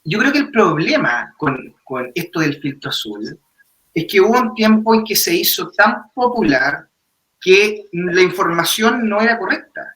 yo creo que el problema con esto del filtro azul es que hubo un tiempo en que se hizo tan popular que la información no era correcta.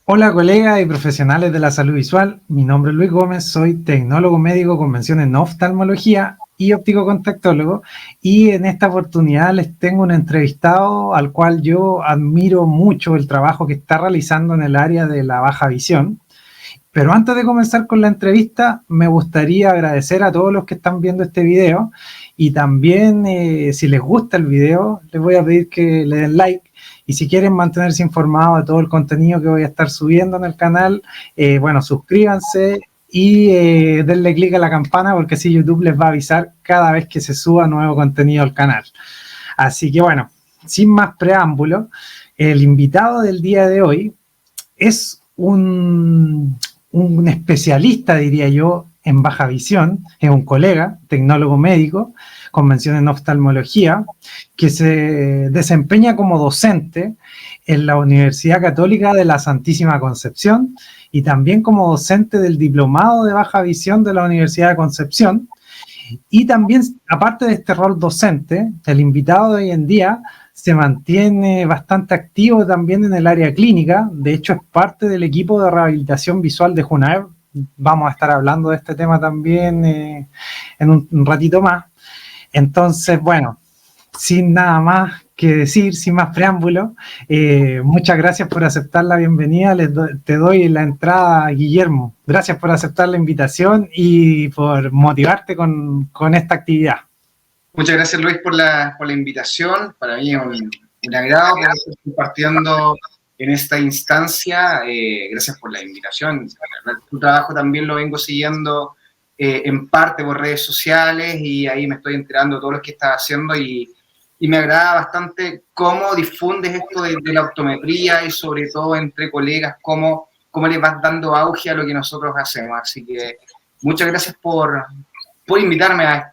Hola colegas y profesionales de la salud visual, mi nombre es Luis Gómez, soy tecnólogo médico con mención en oftalmología y óptico-contactólogo, y en esta oportunidad les tengo un entrevistado al cual yo admiro mucho el trabajo que está realizando en el área de la baja visión. Pero antes de comenzar con la entrevista, me gustaría agradecer a todos los que están viendo este video, y también si les gusta el video, les voy a pedir que le den like. Y si quieren mantenerse informados de todo el contenido que voy a estar subiendo en el canal, bueno, suscríbanse y denle click a la campana, porque así YouTube les va a avisar cada vez que se suba nuevo contenido al canal. Así que bueno, sin más preámbulo, el invitado del día de hoy es un especialista, diría yo, en baja visión. Es un colega, tecnólogo médico, con mención en oftalmología, que se desempeña como docente en la Universidad Católica de la Santísima Concepción y también como docente del Diplomado de Baja Visión de la Universidad de Concepción. Y también, aparte de este rol docente, el invitado de hoy en día se mantiene bastante activo también en el área clínica. De hecho, es parte del equipo de rehabilitación visual de Junaev. Vamos a estar hablando de este tema también en un ratito más. Entonces, bueno, sin nada más que decir, sin más preámbulo, muchas gracias por aceptar la bienvenida. Te doy la entrada, Guillermo. Gracias por aceptar la invitación y por motivarte con esta actividad. Muchas gracias, Luis, por la invitación. Para mí es un agrado poder estar compartiendo en esta instancia. Gracias por la invitación. Tu trabajo también lo vengo siguiendo en parte por redes sociales, y ahí me estoy enterando de todo lo que estás haciendo, y me agrada bastante cómo difundes esto de la optometría, y sobre todo entre colegas, cómo le vas dando auge a lo que nosotros hacemos. Así que muchas gracias por invitarme a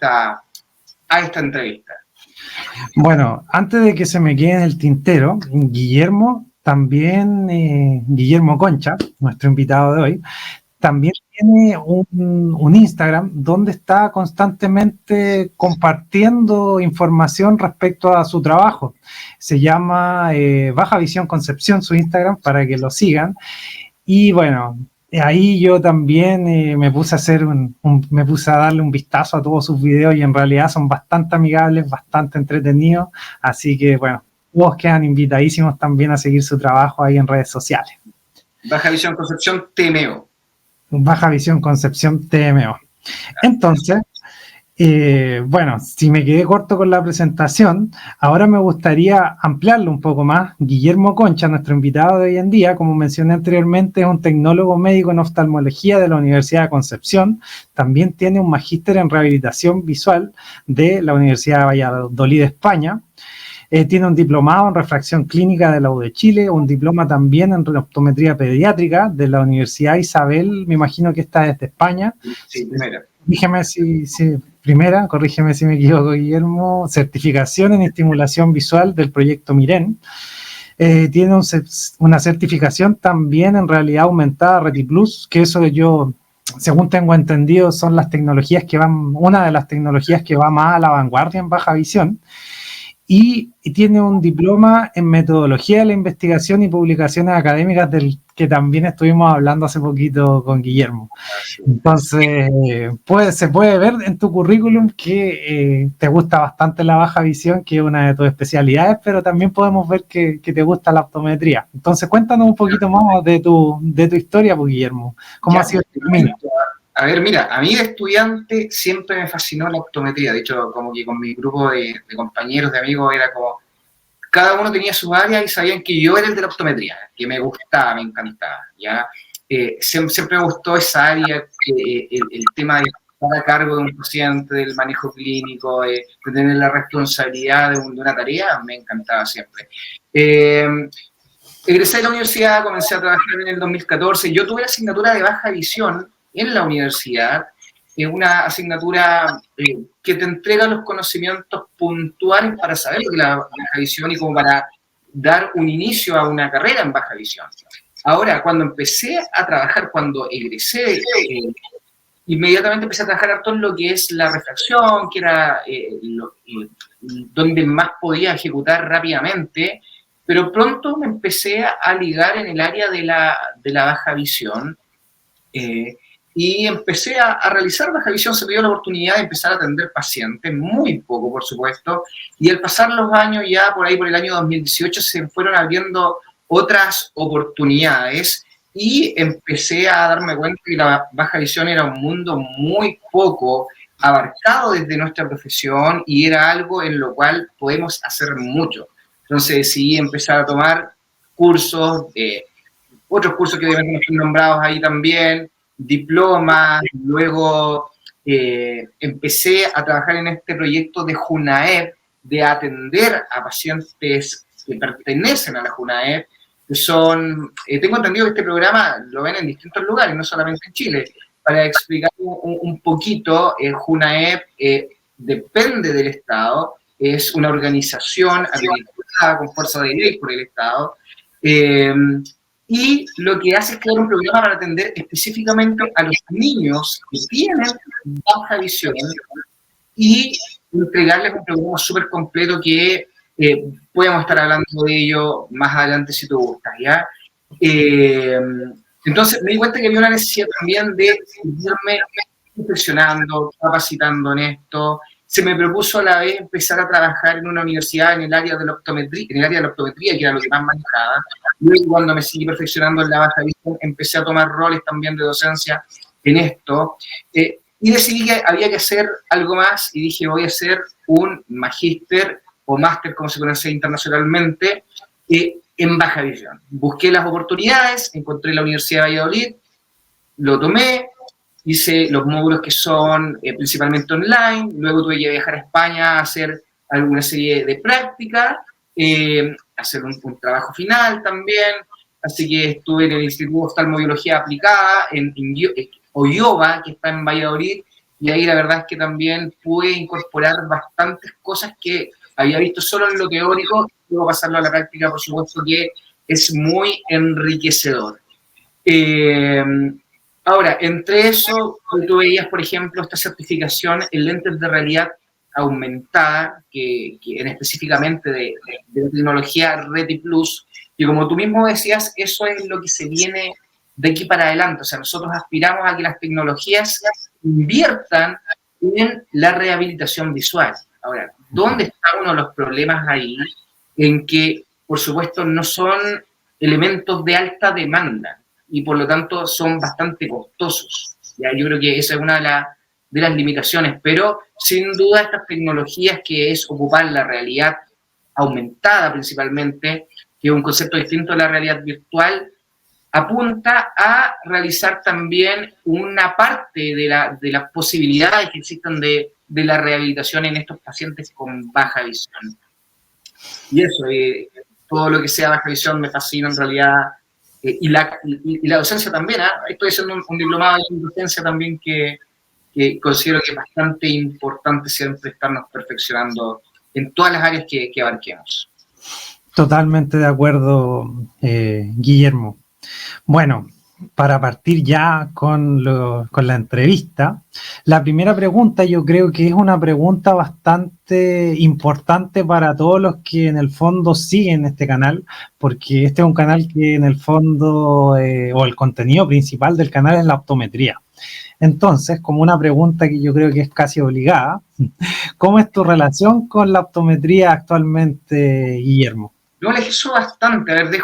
esta entrevista. Bueno, antes de que se me quede en el tintero, Guillermo, también Guillermo Concha, nuestro invitado de hoy, también tiene un Instagram donde está constantemente compartiendo información respecto a su trabajo. Se llama Baja Visión Concepción, su Instagram, para que lo sigan. Y bueno, ahí yo también me puse a darle un vistazo a todos sus videos, y en realidad son bastante amigables, bastante entretenidos. Así que bueno, todos quedan invitadísimos también a seguir su trabajo ahí en redes sociales. Baja Visión Concepción TMO. Baja Visión Concepción TMO. Entonces, bueno, si me quedé corto con la presentación, ahora me gustaría ampliarlo un poco más. Guillermo Concha, nuestro invitado de hoy en día, como mencioné anteriormente, es un tecnólogo médico en oftalmología de la Universidad de Concepción. También tiene un magíster en rehabilitación visual de la Universidad de Valladolid, España. Tiene un diplomado en refracción clínica de la U de Chile, un diploma también en optometría pediátrica de la Universidad Isabel, me imagino que esta es de España. Sí, primera. Corrígeme si me equivoco, Guillermo. Certificación en estimulación visual del proyecto Miren. Tiene una certificación también en realidad aumentada RetiPlus, que eso yo, según tengo entendido, son las tecnologías una de las tecnologías que va más a la vanguardia en baja visión. Y tiene un diploma en metodología de la investigación y publicaciones académicas, del que también estuvimos hablando hace poquito con Guillermo. Entonces, se puede ver en tu currículum que te gusta bastante la baja visión, que es una de tus especialidades, pero también podemos ver que te gusta la optometría. Entonces, cuéntanos un poquito más de tu historia, pues, Guillermo. ¿Cómo ha sido tu camino? A ver, mira, a mí de estudiante siempre me fascinó la optometría. De hecho, como que con mi grupo de compañeros, de amigos, era como, cada uno tenía su área y sabían que yo era el de la optometría, que me gustaba, me encantaba, ¿ya? Siempre me gustó esa área, el tema de estar a cargo de un paciente, del manejo clínico, de tener la responsabilidad de una tarea, me encantaba siempre. Egresé de la universidad, comencé a trabajar en el 2014. Yo tuve la asignatura de baja visión en la universidad, una asignatura que te entrega los conocimientos puntuales para saber lo que es la baja visión y como para dar un inicio a una carrera en baja visión. Ahora, cuando empecé a trabajar, cuando egresé, inmediatamente empecé a trabajar harto en lo que es la refracción, que era donde más podía ejecutar rápidamente, pero pronto me empecé a ligar en el área de la baja visión, y empecé a realizar baja visión. Se me dio la oportunidad de empezar a atender pacientes, muy poco por supuesto, y al pasar los años, ya por ahí por el año 2018, se fueron abriendo otras oportunidades y empecé a darme cuenta que la baja visión era un mundo muy poco abarcado desde nuestra profesión y era algo en lo cual podemos hacer mucho. Entonces decidí empezar a tomar cursos, otros cursos que obviamente no están nombrados ahí también, diplomas, luego empecé a trabajar en este proyecto de JUNAEP, de atender a pacientes que pertenecen a la JUNAEP, que son, tengo entendido que este programa lo ven en distintos lugares, no solamente en Chile. Para explicar un poquito, JUNAEP depende del Estado, es una organización habilitada con fuerza de ley por el Estado, y lo que hace es crear un programa para atender específicamente a los niños que tienen baja visión y entregarles un programa súper completo que podemos estar hablando de ello más adelante si tú gustas, ¿ya? Entonces me di cuenta que había una necesidad también de irme perfeccionando, capacitando en esto. Se me propuso a la vez empezar a trabajar en una universidad en el área de la optometría, que era lo que más manejaba. Luego, cuando me seguí perfeccionando en la baja visión, empecé a tomar roles también de docencia en esto. Y decidí que había que hacer algo más y dije, voy a hacer un magíster o máster, como se conoce internacionalmente, en baja visión. Busqué las oportunidades, encontré la Universidad de Valladolid, lo tomé, hice los módulos que son principalmente online, luego tuve que viajar a España a hacer alguna serie de prácticas, hacer un trabajo final también, así que estuve en el Instituto de Oftalmobiología Aplicada, en OIOBA, que está en Valladolid, y ahí la verdad es que también pude incorporar bastantes cosas que había visto solo en lo teórico, y luego pasarlo a la práctica, por supuesto que es muy enriquecedor. Ahora, entre eso, tú veías, por ejemplo, esta certificación en lentes de realidad aumentada, que específicamente de la tecnología Reti Plus, y como tú mismo decías, eso es lo que se viene de aquí para adelante. O sea, nosotros aspiramos a que las tecnologías inviertan en la rehabilitación visual. Ahora, ¿dónde está uno de los problemas ahí? En que, por supuesto, no son elementos de alta demanda y por lo tanto son bastante costosos. ¿Ya? Yo creo que esa es una de las limitaciones, pero sin duda estas tecnologías, que es ocupar la realidad aumentada principalmente, que es un concepto distinto a la realidad virtual, apunta a realizar también una parte de las posibilidades que existen de la rehabilitación en estos pacientes con baja visión. Y eso, todo lo que sea baja visión me fascina en realidad, y la docencia también, estoy haciendo un diplomado en docencia también que considero que es bastante importante siempre estarnos perfeccionando en todas las áreas que abarquemos. Totalmente de acuerdo, Guillermo. Bueno, para partir ya con la entrevista, la primera pregunta yo creo que es una pregunta bastante importante para todos los que en el fondo siguen este canal, porque este es un canal que en el fondo, o el contenido principal del canal es la optometría. Entonces, como una pregunta que yo creo que es casi obligada, ¿cómo es tu relación con la optometría actualmente, Guillermo? Yo le ejerzo bastante. A ver,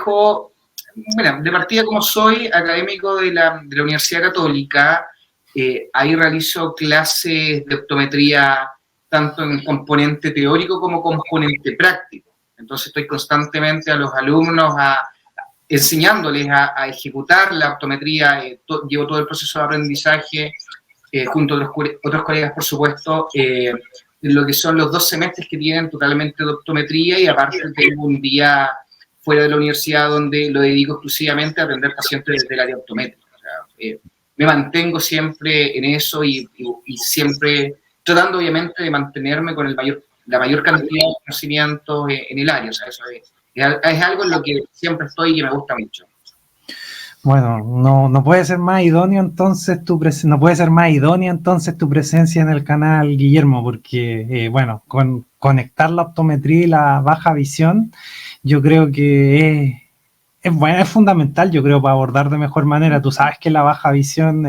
bueno, de partida, como soy académico de la Universidad Católica, ahí realizo clases de optometría tanto en componente teórico como componente práctico. Entonces estoy constantemente a los alumnos enseñándoles a ejecutar la optometría, llevo todo el proceso de aprendizaje junto a otros colegas, por supuesto, lo que son los 2 semestres que tienen totalmente de optometría, y aparte tengo un día fuera de la universidad donde lo dedico exclusivamente a atender pacientes desde el área optométrica. O sea, me mantengo siempre en eso y siempre tratando obviamente de mantenerme con la mayor cantidad de conocimientos en el área. O sea, eso es algo en lo que siempre estoy y que me gusta mucho. Bueno, no puede ser más idóneo entonces no puede ser más idónea entonces tu presencia en el canal, Guillermo, porque bueno, con conectar la optometría y la baja visión, yo creo que es bueno, es fundamental, yo creo, para abordar de mejor manera. Tú sabes que la baja visión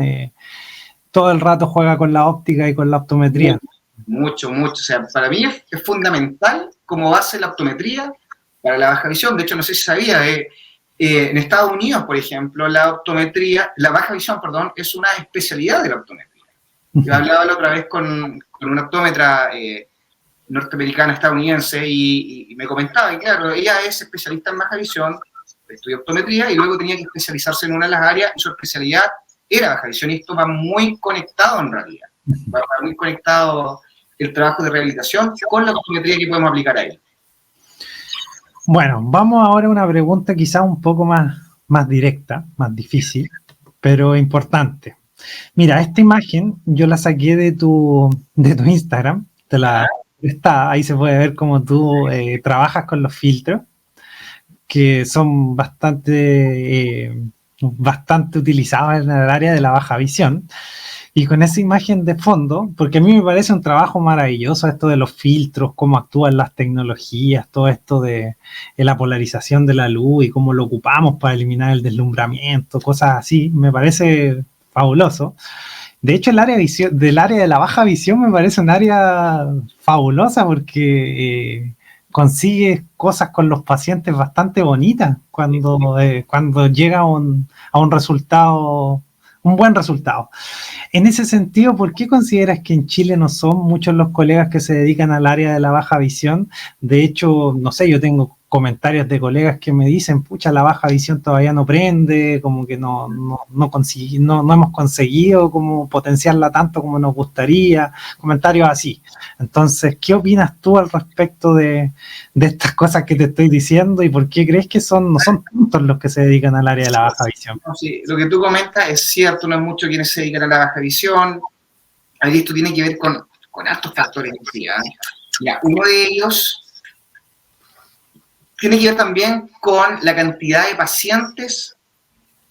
todo el rato juega con la óptica y con la optometría. Mucho. O sea, para mí es fundamental como base la optometría para la baja visión. De hecho, no sé si sabía, en Estados Unidos, por ejemplo, la baja visión, perdón, es una especialidad de la optometría. Yo hablaba la otra vez con una optómetra norteamericana, estadounidense, y me comentaba, y claro, ella es especialista en baja visión, estudió optometría y luego tenía que especializarse en una de las áreas, y su especialidad era baja visión, y esto va muy conectado en realidad. Va muy conectado el trabajo de rehabilitación con la optometría que podemos aplicar ahí. Bueno, vamos ahora a una pregunta quizá un poco más directa, más difícil, pero importante. Mira, esta imagen yo la saqué de tu Instagram, ahí se puede ver cómo tú trabajas con los filtros, que son bastante utilizados en el área de la baja visión. Y con esa imagen de fondo, porque a mí me parece un trabajo maravilloso esto de los filtros, cómo actúan las tecnologías, todo esto de la polarización de la luz y cómo lo ocupamos para eliminar el deslumbramiento, cosas así, me parece fabuloso. De hecho, del área de la baja visión me parece un área fabulosa porque consigue cosas con los pacientes bastante bonitas cuando llega a un resultado, un buen resultado. En ese sentido, ¿por qué consideras que en Chile no son muchos los colegas que se dedican al área de la baja visión? De hecho, no sé, yo tengo comentarios de colegas que me dicen, pucha, la baja visión todavía no prende, como que no hemos conseguido como potenciarla tanto como nos gustaría, comentarios así. Entonces, ¿qué opinas tú al respecto de estas cosas que te estoy diciendo y por qué crees que no son tantos los que se dedican al área de la baja visión? Sí, lo que tú comentas es cierto, no es mucho quienes se dedican a la baja visión. Ahí esto tiene que ver con altos factores. Ya, uno de ellos tiene que ver también con la cantidad de pacientes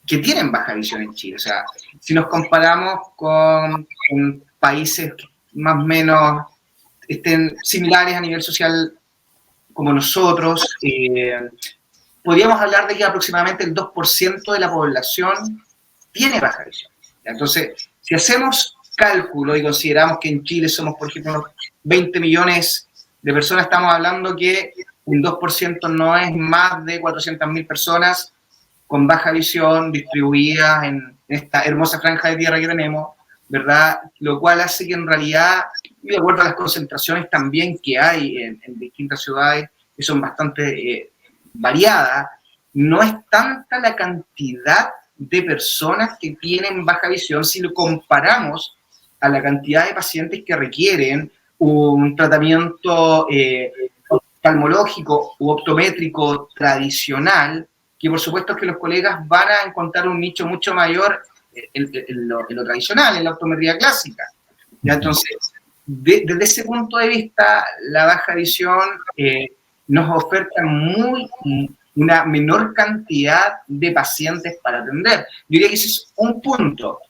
que tienen baja visión en Chile. O sea, si nos comparamos con países que más o menos estén similares a nivel social como nosotros, podríamos hablar de que aproximadamente el 2% de la población tiene baja visión. Entonces, si hacemos cálculo y consideramos que en Chile somos, por ejemplo, unos 20 millones de personas, estamos hablando que un 2% no es más de 400.000 personas con baja visión distribuidas en esta hermosa franja de tierra que tenemos, ¿verdad? Lo cual hace que en realidad, y de acuerdo a las concentraciones también que hay en distintas ciudades, que son bastante variadas, no es tanta la cantidad de personas que tienen baja visión si lo comparamos a la cantidad de pacientes que requieren un tratamiento oftalmológico u optométrico tradicional, que por supuesto que los colegas van a encontrar un nicho mucho mayor en lo tradicional, en la optometría clásica. ¿Ya? Entonces, desde ese punto de vista, la baja visión nos oferta una menor cantidad de pacientes para atender. Yo diría que ese es un punto.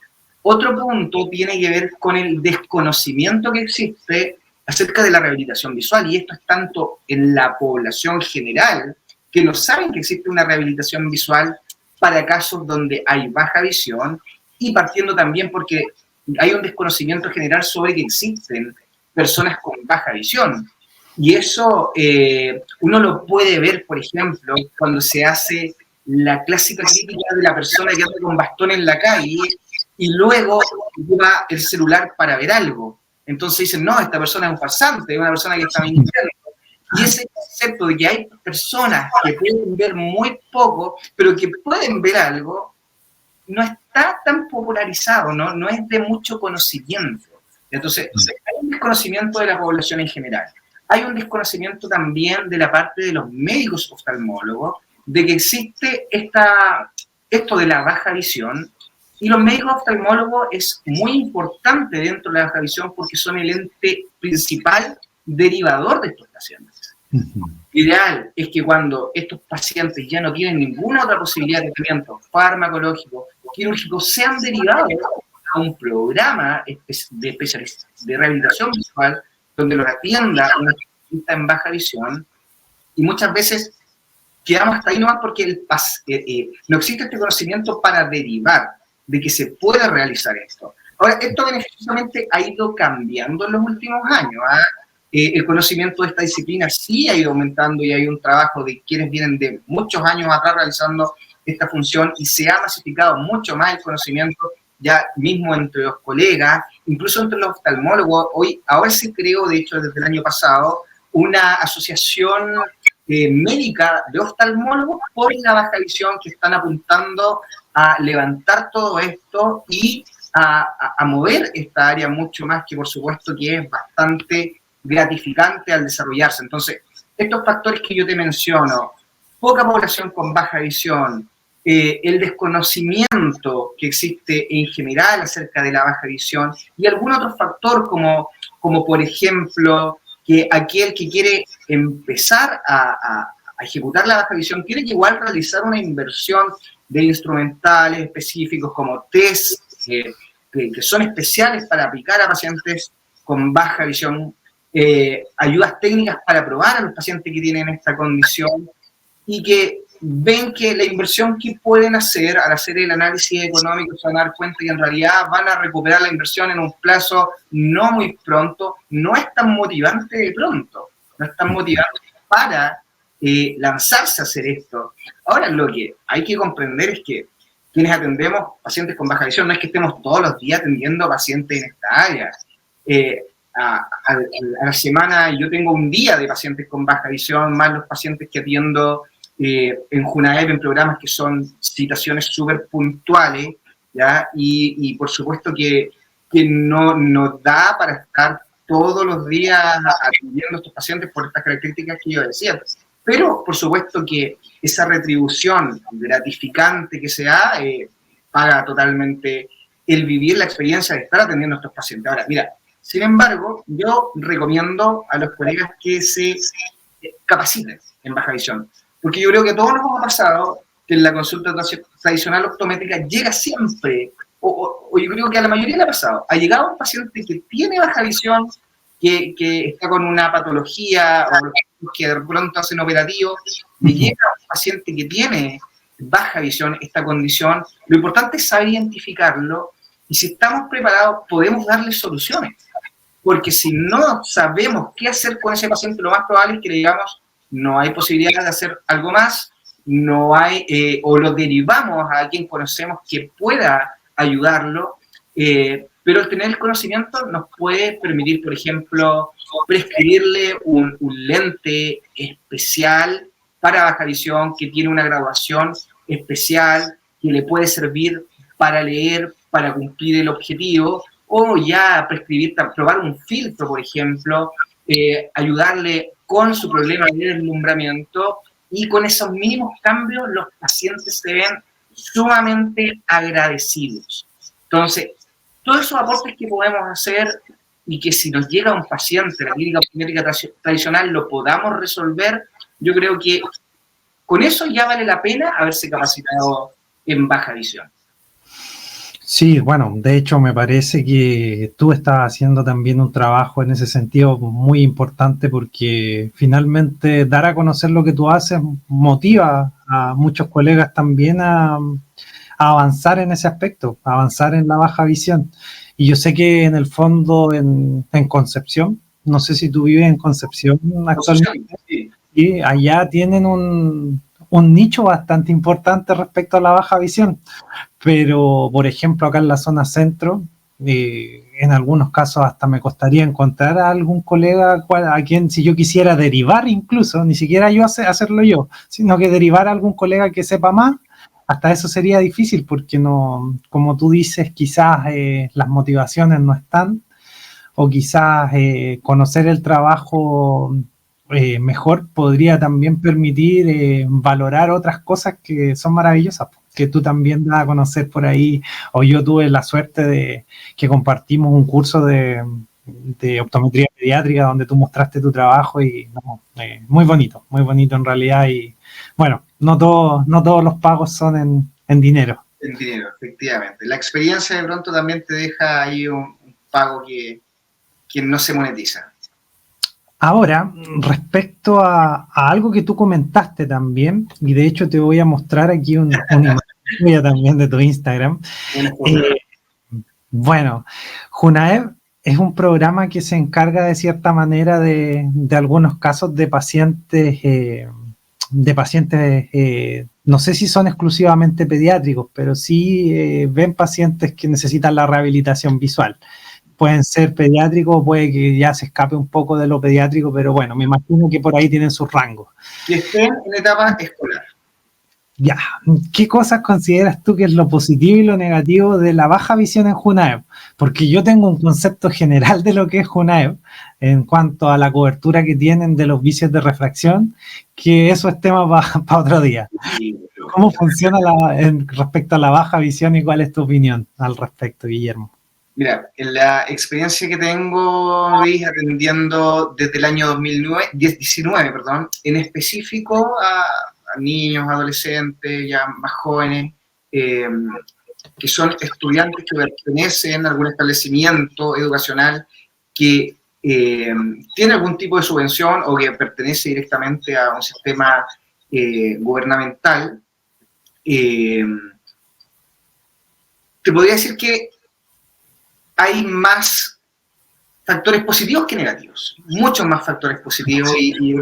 Otro punto tiene que ver con el desconocimiento que existe acerca de la rehabilitación visual, y esto es tanto en la población general, que no saben que existe una rehabilitación visual para casos donde hay baja visión, y partiendo también porque hay un desconocimiento general sobre que existen personas con baja visión. Y eso uno lo puede ver, por ejemplo, cuando se hace la clásica crítica de la persona que anda con bastón en la calle y luego ocupa el celular para ver algo. Entonces dicen, no, esta persona es un farsante, es una persona que está mintiendo. Y ese concepto de que hay personas que pueden ver muy poco, pero que pueden ver algo, no está tan popularizado, no es de mucho conocimiento. Entonces, hay un desconocimiento de la población en general. Hay un desconocimiento también de la parte de los médicos oftalmólogos, de que existe esto de la baja visión, Y los médicos oftalmólogos es muy importante dentro de la baja visión porque son el ente principal derivador de estos pacientes. Ideal es que cuando estos pacientes ya no tienen ninguna otra posibilidad de tratamiento farmacológico, quirúrgico, sean derivados a un programa de rehabilitación visual donde los atienda un especialista en baja visión, y muchas veces quedamos hasta ahí nomás porque no existe este conocimiento para derivar de que se puede realizar esto. Ahora, esto beneficiosamente ha ido cambiando en los últimos años. El conocimiento de esta disciplina sí ha ido aumentando y hay un trabajo de quienes vienen de muchos años atrás realizando esta función y se ha masificado mucho más el conocimiento ya mismo entre los colegas, incluso entre los oftalmólogos. Ahora se creó, de hecho, desde el año pasado, una asociación médica de oftalmólogos por la baja visión que están apuntando a levantar todo esto y a mover esta área mucho más, que por supuesto que es bastante gratificante al desarrollarse. Entonces, estos factores que yo te menciono, poca población con baja visión, el desconocimiento que existe en general acerca de la baja visión y algún otro factor como por ejemplo, que aquel que quiere empezar a ejecutar la baja visión quiere que igual realizar una inversión de instrumentales específicos como test que son especiales para aplicar a pacientes con baja visión, ayudas técnicas para probar a los pacientes que tienen esta condición y que ven que la inversión que pueden hacer al hacer el análisis económico se van a dar cuenta que en realidad van a recuperar la inversión en un plazo no muy pronto, no es tan motivante de pronto, no es tan motivante para lanzarse a hacer esto. Ahora, lo que hay que comprender es que quienes atendemos pacientes con baja visión no es que estemos todos los días atendiendo pacientes en esta área. A la semana yo tengo un día de pacientes con baja visión, más los pacientes que atiendo en Junaep, en programas que son citaciones súper puntuales, ¿ya? Y por supuesto que no nos da para estar todos los días atendiendo a estos pacientes por estas características que yo decía. Pero, por supuesto que esa retribución gratificante que se da paga totalmente el vivir la experiencia de estar atendiendo a estos pacientes. Ahora, mira, sin embargo, yo recomiendo a los colegas que se capaciten en baja visión, porque yo creo que a todos nos ha pasado que en la consulta tradicional optométrica llega siempre, o yo creo que a la mayoría le ha pasado, ha llegado un paciente que tiene baja visión, que está con una patología, o que de pronto hacen operativos, y llega un paciente que tiene baja visión, esta condición. Lo importante es saber identificarlo, y si estamos preparados podemos darle soluciones, porque si no sabemos qué hacer con ese paciente, lo más probable es que le digamos, no hay posibilidad de hacer algo más, no hay, o lo derivamos a quien conocemos que pueda ayudarlo, pero el tener el conocimiento nos puede permitir, por ejemplo, prescribirle un lente especial para baja visión que tiene una graduación especial que le puede servir para leer, para cumplir el objetivo, o ya prescribir, probar un filtro, por ejemplo, ayudarle con su problema de deslumbramiento, y con esos mínimos cambios los pacientes se ven sumamente agradecidos. Entonces, todos esos aportes que podemos hacer y que si nos llega un paciente, la clínica optométrica tradicional, lo podamos resolver, yo creo que con eso ya vale la pena haberse capacitado en baja visión. Sí, bueno, de hecho me parece que tú estás haciendo también un trabajo en ese sentido muy importante, porque finalmente dar a conocer lo que tú haces motiva a muchos colegas también a avanzar en ese aspecto, a avanzar en la baja visión. Y yo sé que en el fondo en Concepción, no sé si tú vives en Concepción actualmente, sí. Y allá tienen un nicho bastante importante respecto a la baja visión. Pero, por ejemplo, acá en la zona centro, en algunos casos hasta me costaría encontrar a algún colega a quien, si yo quisiera derivar incluso, ni siquiera yo hacerlo yo, sino que derivar a algún colega que sepa más, hasta eso sería difícil porque no, como tú dices, quizás las motivaciones no están, o quizás conocer el trabajo mejor podría también permitir valorar otras cosas que son maravillosas. que tú también das a conocer por ahí, o yo tuve la suerte de que compartimos un curso de optometría pediátrica donde tú mostraste tu trabajo y no, muy bonito en realidad y bueno, no todos los pagos son en dinero. En dinero, efectivamente. La experiencia de pronto también te deja ahí un pago que no se monetiza. Ahora, respecto a algo que tú comentaste también, y de hecho te voy a mostrar aquí una imagen también de tu Instagram. Bueno, Junaev es un programa que se encarga de cierta manera de algunos casos de pacientes, no sé si son exclusivamente pediátricos, pero sí ven pacientes que necesitan la rehabilitación visual. Pueden ser pediátricos, puede que ya se escape un poco de lo pediátrico, pero bueno, me imagino que por ahí tienen sus rangos. Que estén en etapa escolar. Ya, ¿qué cosas consideras tú que es lo positivo y lo negativo de la baja visión en Junaev? Porque yo tengo un concepto general de lo que es Junaev en cuanto a la cobertura que tienen de los vicios de refracción, que eso es tema para otro día. ¿Cómo funciona respecto a la baja visión y cuál es tu opinión al respecto, Guillermo? Mira, en la experiencia que tengo, Luis, atendiendo desde el año 2019, en específico a niños, adolescentes, ya más jóvenes, que son estudiantes que pertenecen a algún establecimiento educacional que tiene algún tipo de subvención o que pertenece directamente a un sistema gubernamental, te podría decir que hay más factores positivos que negativos, muchos más factores positivos, y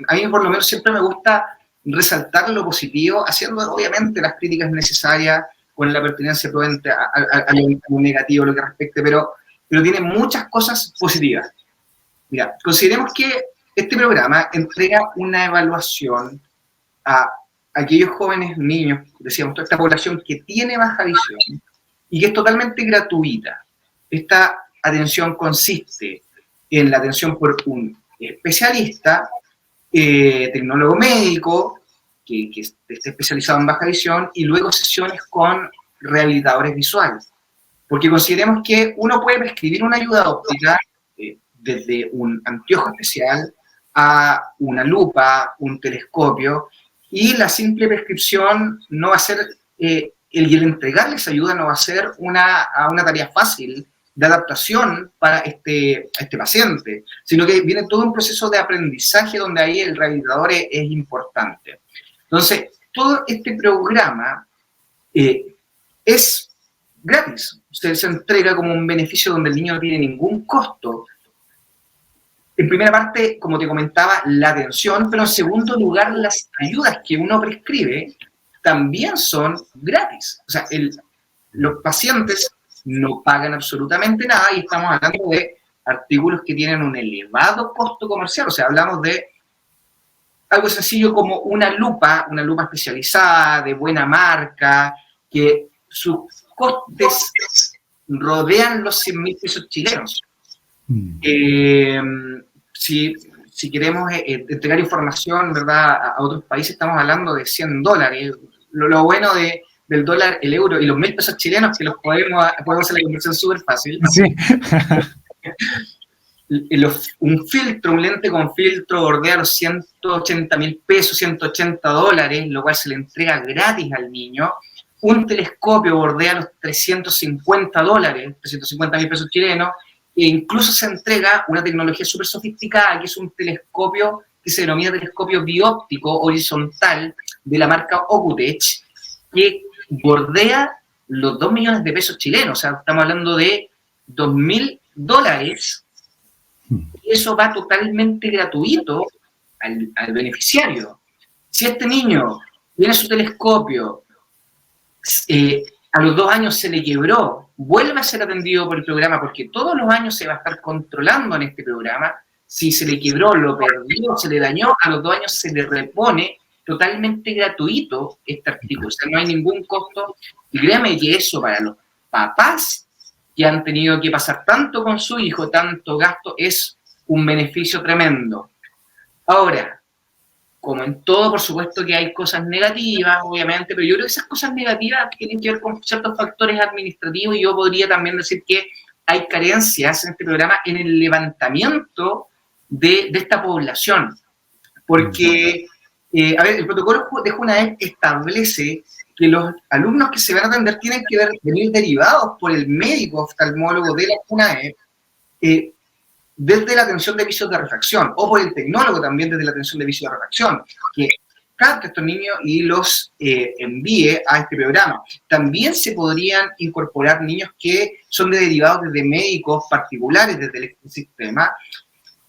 a mí por lo menos siempre me gusta resaltar lo positivo, haciendo obviamente las críticas necesarias con la pertinencia prudente a lo negativo, lo que respecte, pero tiene muchas cosas positivas. Mira, consideremos que este programa entrega una evaluación a aquellos jóvenes, niños, decíamos, toda esta población que tiene baja visión y que es totalmente gratuita. Esta atención consiste en la atención por un especialista, tecnólogo médico, que esté especializado en baja visión, y luego sesiones con rehabilitadores visuales. Porque consideremos que uno puede prescribir una ayuda óptica desde un anteojo especial a una lupa, un telescopio, y la simple prescripción no va a ser, el entregarle esa ayuda no va a ser una tarea fácil de adaptación para este paciente, sino que viene todo un proceso de aprendizaje donde ahí el rehabilitador es importante. Entonces, todo este programa es gratis, se entrega como un beneficio donde el niño no tiene ningún costo. En primera parte, como te comentaba, la atención, pero en segundo lugar, las ayudas que uno prescribe también son gratis. O sea, los pacientes no pagan absolutamente nada y estamos hablando de artículos que tienen un elevado costo comercial. O sea, hablamos de algo sencillo como una lupa especializada, de buena marca, que sus costes rodean los 100.000 pesos chilenos. Si queremos entregar información, ¿verdad?, a otros países, estamos hablando de $100. Lo bueno del dólar, el euro y los 1.000 pesos chilenos, que los podemos hacer la conversión súper fácil. Sí. Un lente con filtro bordea los 180.000 pesos, $180, lo cual se le entrega gratis al niño. Un telescopio bordea los $350, 350.000 pesos chilenos, e incluso se entrega una tecnología súper sofisticada, que es un telescopio que se denomina telescopio bióptico horizontal de la marca Ocutech, que bordea los 2 millones de pesos chilenos. O sea, estamos hablando de $2.000, y eso va totalmente gratuito al beneficiario. Si este niño tiene su telescopio, a los 2 años se le quebró, vuelve a ser atendido por el programa, porque todos los años se va a estar controlando en este programa. Si se le quebró, lo perdió, se le dañó, a los 2 años se le repone totalmente gratuito este artículo. O sea, no hay ningún costo. Y créame que eso para los papás que han tenido que pasar tanto con su hijo, tanto gasto, es un beneficio tremendo. Ahora, como en todo, por supuesto que hay cosas negativas, obviamente, pero yo creo que esas cosas negativas tienen que ver con ciertos factores administrativos y yo podría también decir que hay carencias en este programa en el levantamiento de esta población. Porque, a ver, el protocolo de Junaed establece que los alumnos que se van a atender tienen que venir derivados por el médico oftalmólogo de la Junaed desde la atención de vicios de refracción, o por el tecnólogo también desde la atención de vicios de refracción, que capte a estos niños y los envíe a este programa. También se podrían incorporar niños que son derivados desde médicos particulares desde el sistema.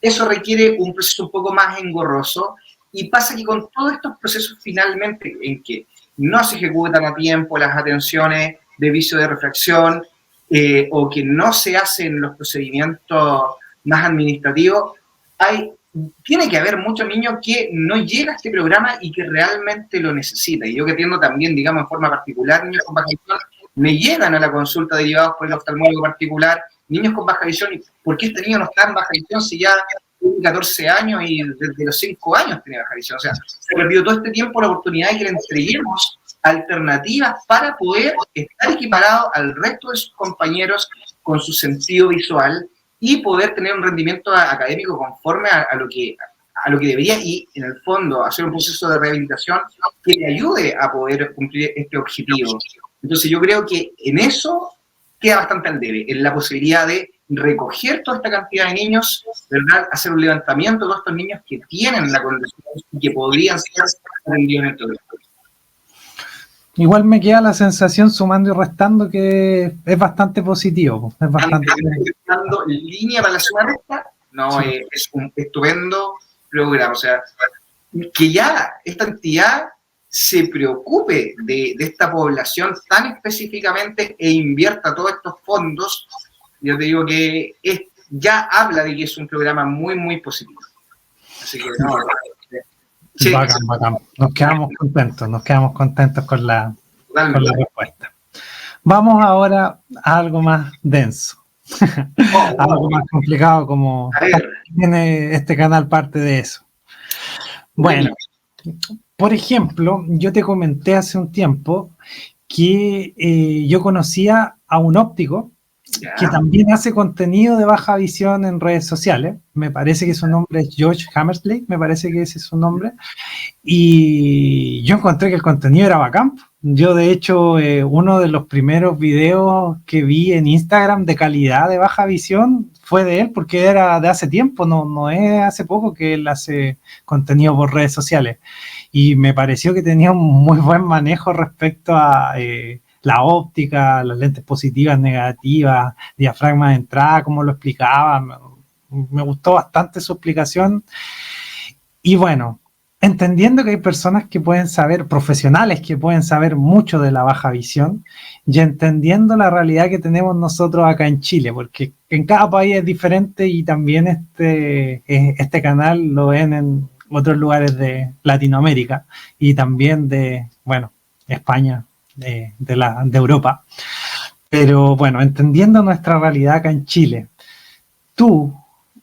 Eso requiere un proceso un poco más engorroso y pasa que con todos estos procesos finalmente en que no se ejecutan a tiempo las atenciones de vicio de refracción o que no se hacen los procedimientos más administrativos, tiene que haber muchos niños que no llegan a este programa y que realmente lo necesitan. Y yo que atiendo también, digamos, en forma particular, niños con baja visión, me llegan a la consulta derivados por el oftalmólogo particular, niños con baja visión, y ¿por qué este niño no está en baja visión si ya tiene 14 años y desde los 5 años tiene baja visión? O sea, se perdió todo este tiempo la oportunidad de que le entreguemos alternativas para poder estar equiparado al resto de sus compañeros con su sentido visual y poder tener un rendimiento académico conforme a lo que debería y, en el fondo, hacer un proceso de rehabilitación que le ayude a poder cumplir este objetivo. Entonces, yo creo que en eso queda bastante al debe, en la posibilidad de recoger toda esta cantidad de niños, ¿verdad? Hacer un levantamiento de todos estos niños que tienen la condición y que podrían ser atendidos en el programa. Igual me queda la sensación, sumando y restando, que es bastante positivo. Es bastante... Dando línea para la suma resta, no, sí. Es un estupendo programa. O sea, que ya esta entidad se preocupe de esta población tan específicamente e invierta todos estos fondos, yo te digo que ya habla de que es un programa muy, muy positivo. Así que no, sí, bacán. Nos quedamos contentos con la respuesta. Vamos ahora a algo más denso. Algo más complicado, como tiene este canal parte de eso. Bueno, por ejemplo, yo te comenté hace un tiempo que yo conocía a un óptico que también hace contenido de baja visión en redes sociales. Me parece que su nombre es George Hammersley, me parece que ese es su nombre. Y yo encontré que el contenido era bacán. Yo, de hecho, uno de los primeros videos que vi en Instagram de calidad de baja visión fue de él, porque era de hace tiempo, no es hace poco que él hace contenido por redes sociales. Y me pareció que tenía un muy buen manejo respecto a la óptica, las lentes positivas, negativas, diafragma de entrada, como lo explicaba. Me gustó bastante su explicación. Y bueno, entendiendo que hay personas que pueden saber, profesionales que pueden saber mucho de la baja visión, y entendiendo la realidad que tenemos nosotros acá en Chile, porque en cada país es diferente y también este canal lo ven en otros lugares de Latinoamérica y también de, bueno, España, de Europa. Pero bueno, entendiendo nuestra realidad acá en Chile, ¿tú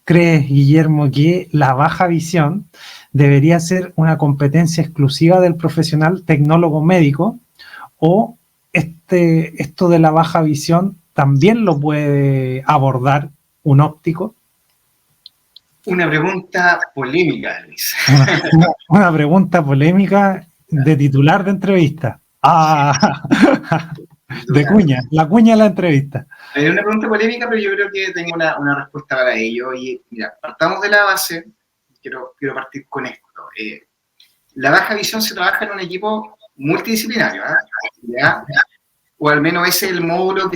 crees, Guillermo, que la baja visión debería ser una competencia exclusiva del profesional tecnólogo médico, o esto de la baja visión también lo puede abordar un óptico? Una pregunta polémica, Luis. Una pregunta polémica de titular de entrevista. De cuña, la cuña de la entrevista. Es una pregunta polémica, pero yo creo que tengo una respuesta para ello. Y mira, partamos de la base. Quiero partir con esto. La baja visión se trabaja en un equipo multidisciplinario, ¿ya? O al menos ese es el modelo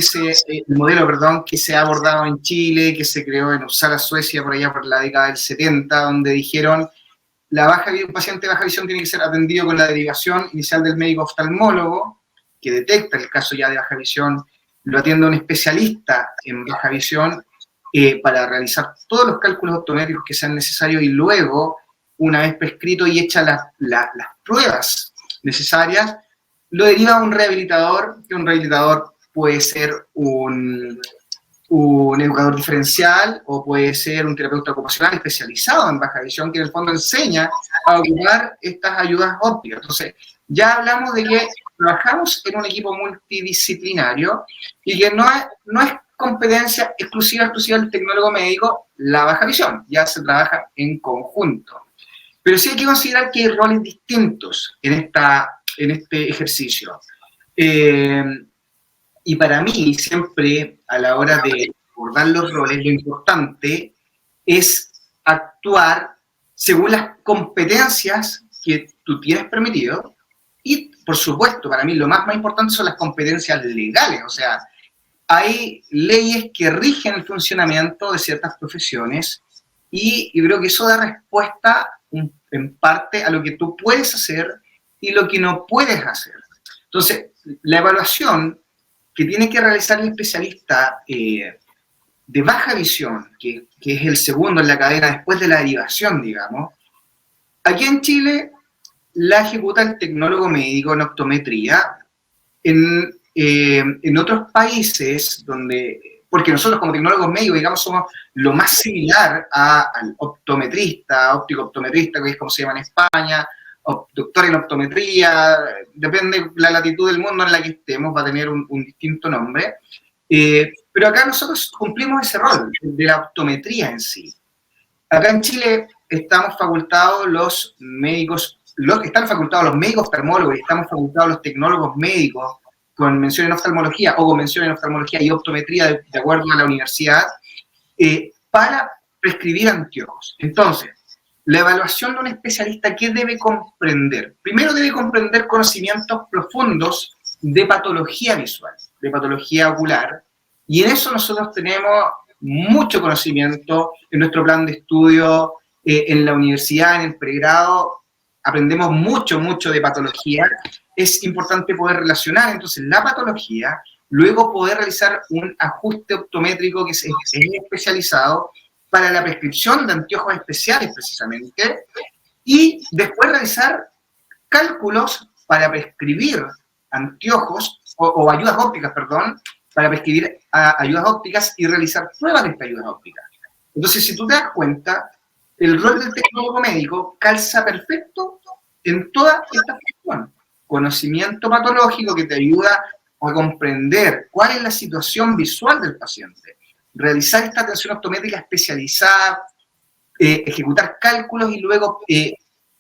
que se ha abordado en Chile, que se creó en Uppsala, Suecia, por allá por la década del 70, donde dijeron un paciente de baja visión tiene que ser atendido con la derivación inicial del médico oftalmólogo, que detecta el caso ya de baja visión, lo atiende un especialista en baja visión para realizar todos los cálculos optométricos que sean necesarios y luego, una vez prescrito y hechas las pruebas necesarias, lo deriva a un rehabilitador, que un rehabilitador puede ser un educador diferencial o puede ser un terapeuta ocupacional especializado en baja visión, que en el fondo enseña a ocupar estas ayudas ópticas. Entonces, ya hablamos de que trabajamos en un equipo multidisciplinario y que no es competencia exclusiva del tecnólogo médico la baja visión, ya se trabaja en conjunto. Pero sí hay que considerar que hay roles distintos en este ejercicio. Y para mí, siempre a la hora de abordar los roles, lo importante es actuar según las competencias que tú tienes permitido y, por supuesto, para mí lo más importante son las competencias legales. O sea, hay leyes que rigen el funcionamiento de ciertas profesiones y creo que eso da respuesta en parte a lo que tú puedes hacer y lo que no puedes hacer. Entonces, la evaluación que tiene que realizar el especialista de baja visión, que es el segundo en la cadena después de la derivación, digamos, aquí en Chile la ejecuta el tecnólogo médico en optometría. En otros países donde, porque nosotros como tecnólogos médicos, digamos, somos lo más similar al optometrista, óptico-optometrista, que es como se llama en España, doctor en optometría, depende de la latitud del mundo en la que estemos, va a tener un distinto nombre. Pero acá nosotros cumplimos ese rol de la optometría en sí. Acá en Chile estamos facultados los médicos, están facultados los médicos oftalmólogos y estamos facultados los tecnólogos médicos con mención en oftalmología o con mención en oftalmología y optometría de acuerdo a la universidad, para prescribir anteojos. Entonces, la evaluación de un especialista, ¿qué debe comprender? Primero debe comprender conocimientos profundos de patología visual, de patología ocular, y en eso nosotros tenemos mucho conocimiento en nuestro plan de estudio, en la universidad, en el pregrado, aprendemos mucho de patología. Es importante poder relacionar entonces la patología, luego poder realizar un ajuste optométrico que es especializado para la prescripción de anteojos especiales precisamente, y después realizar cálculos para prescribir anteojos, o ayudas ópticas, perdón, para prescribir ayudas ópticas y realizar pruebas de estas ayudas ópticas. Entonces, si tú te das cuenta, el rol del tecnólogo médico calza perfecto en toda esta función. Conocimiento patológico que te ayuda a comprender cuál es la situación visual del paciente, realizar esta atención optométrica especializada, ejecutar cálculos y luego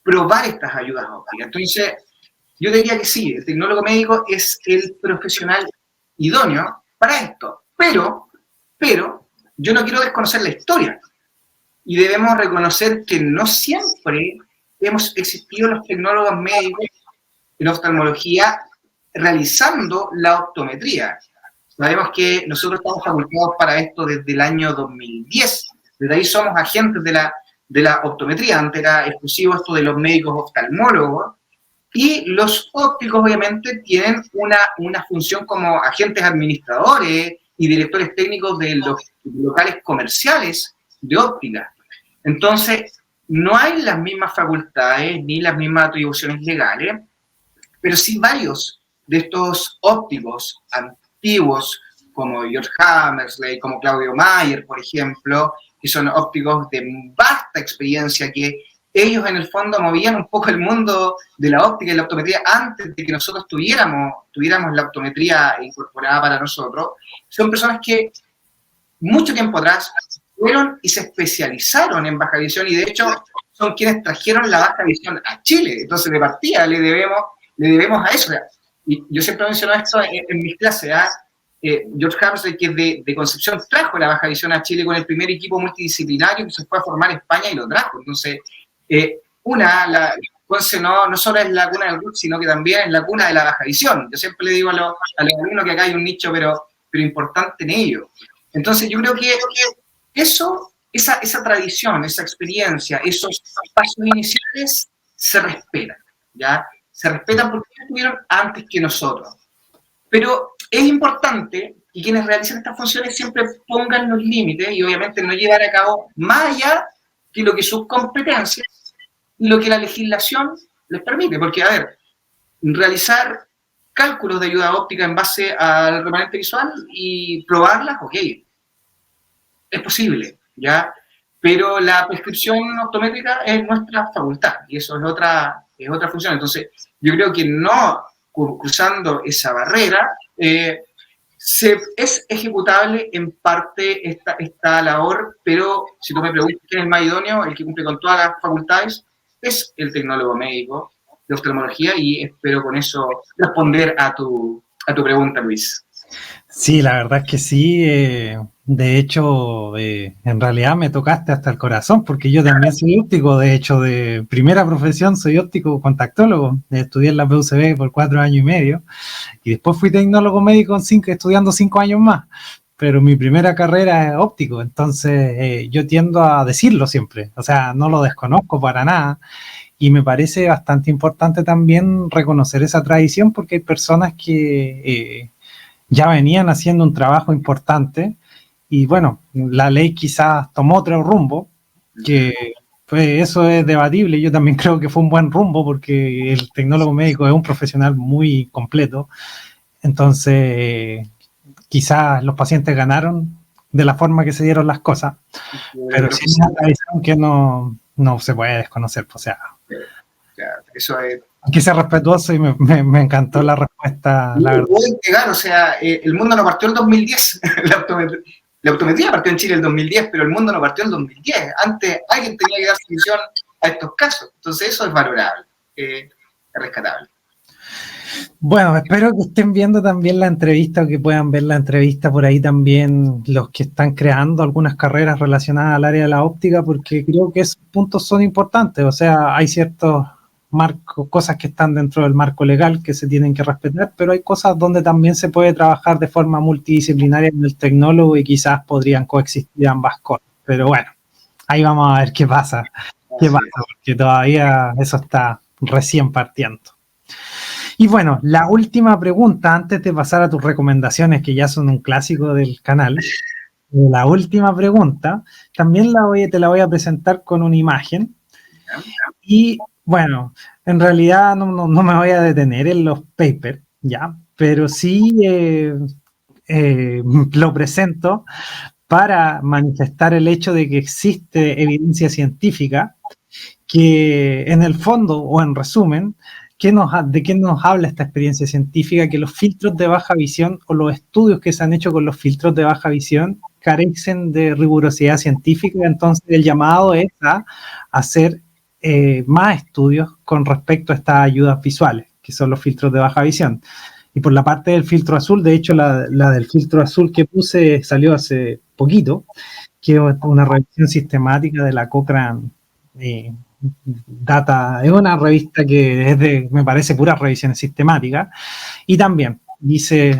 probar estas ayudas ópticas. Entonces, yo diría que sí, el tecnólogo médico es el profesional idóneo para esto, pero yo no quiero desconocer la historia y debemos reconocer que no siempre hemos existido los tecnólogos médicos en oftalmología realizando la optometría. Sabemos que nosotros estamos facultados para esto desde el año 2010, desde ahí somos agentes de la optometría, antes era exclusivo esto de los médicos oftalmólogos, y los ópticos obviamente tienen una función como agentes administradores y directores técnicos de los locales comerciales de óptica. Entonces, no hay las mismas facultades ni las mismas atribuciones legales, pero sí varios de estos ópticos antiguos, como George Hammersley, como Claudio Mayer, por ejemplo, que son ópticos de vasta experiencia, que ellos en el fondo movían un poco el mundo de la óptica y la optometría antes de que nosotros tuviéramos la optometría incorporada para nosotros. Son personas que mucho tiempo atrás fueron y se especializaron en baja visión y de hecho son quienes trajeron la baja visión a Chile. Entonces de partida le debemos a eso. Y yo siempre menciono esto en mis clases, George Hammersley, que es de Concepción, trajo la baja visión a Chile con el primer equipo multidisciplinario que se fue a formar en España y lo trajo. Entonces, Conce no solo es la cuna del rock, sino que también es la cuna de la baja visión. Yo siempre le digo a los alumnos que acá hay un nicho, pero importante en ello. Entonces, yo creo que esa tradición, esa experiencia, esos pasos iniciales se respetan, ¿ya? Se respetan porque estuvieron antes que nosotros. Pero es importante que quienes realicen estas funciones siempre pongan los límites y obviamente no llevar a cabo más allá que lo que sus competencias y lo que la legislación les permite. Porque, a ver, realizar cálculos de ayuda óptica en base al remanente visual y probarlas, ok, es posible, ¿ya? pero la prescripción optométrica es nuestra facultad y eso es otra función. Entonces, yo creo que no cruzando esa barrera, es ejecutable en parte esta labor, pero si tú me preguntas quién es el más idóneo, el que cumple con todas las facultades, es el tecnólogo médico de oftalmología, y espero con eso responder a tu pregunta, Luis. Sí, la verdad es que sí. De hecho, en realidad me tocaste hasta el corazón, porque yo también soy óptico. De hecho, de primera profesión soy óptico contactólogo. Estudié en la PUCB por 4 años y medio y después fui tecnólogo médico estudiando 5 años más. Pero mi primera carrera es óptico, entonces yo tiendo a decirlo siempre. O sea, no lo desconozco para nada. Y me parece bastante importante también reconocer esa tradición, porque hay personas que ya venían haciendo un trabajo importante y bueno, la ley quizás tomó otro rumbo, que pues eso es debatible. Yo también creo que fue un buen rumbo porque el tecnólogo médico es un profesional muy completo, entonces quizás los pacientes ganaron de la forma que se dieron las cosas, pero sí es una tradición que no se puede desconocer. O sea, eso es... Hay que ser respetuoso y me encantó la respuesta. No lo puedo entregar, o sea, el mundo no partió en el 2010. La optometría partió en Chile en el 2010, pero el mundo no partió en el 2010. Antes alguien tenía que dar solución a estos casos. Entonces eso es valorable, es rescatable. Bueno, espero que estén viendo también la entrevista, o que puedan ver la entrevista por ahí también los que están creando algunas carreras relacionadas al área de la óptica, porque creo que esos puntos son importantes. O sea, hay ciertos marcos, cosas que están dentro del marco legal que se tienen que respetar, pero hay cosas donde también se puede trabajar de forma multidisciplinaria en el tecnólogo y quizás podrían coexistir ambas cosas. Pero bueno, ahí vamos a ver qué pasa, porque todavía eso está recién partiendo. Y bueno, la última pregunta, antes de pasar a tus recomendaciones, que ya son un clásico del canal, la última pregunta, también te la voy a presentar con una imagen. Y bueno, en realidad no me voy a detener en los papers, ¿ya? Pero sí lo presento para manifestar el hecho de que existe evidencia científica que en el fondo, o en resumen, ¿de qué nos habla esta experiencia científica? Que los filtros de baja visión o los estudios que se han hecho con los filtros de baja visión carecen de rigurosidad científica. Entonces el llamado es a hacer más estudios con respecto a estas ayudas visuales, que son los filtros de baja visión. Y por la parte del filtro azul, de hecho la del filtro azul que puse salió hace poquito, que es una revisión sistemática de la Cochrane Data. Es una revista que es me parece, puras revisiones sistemáticas, y también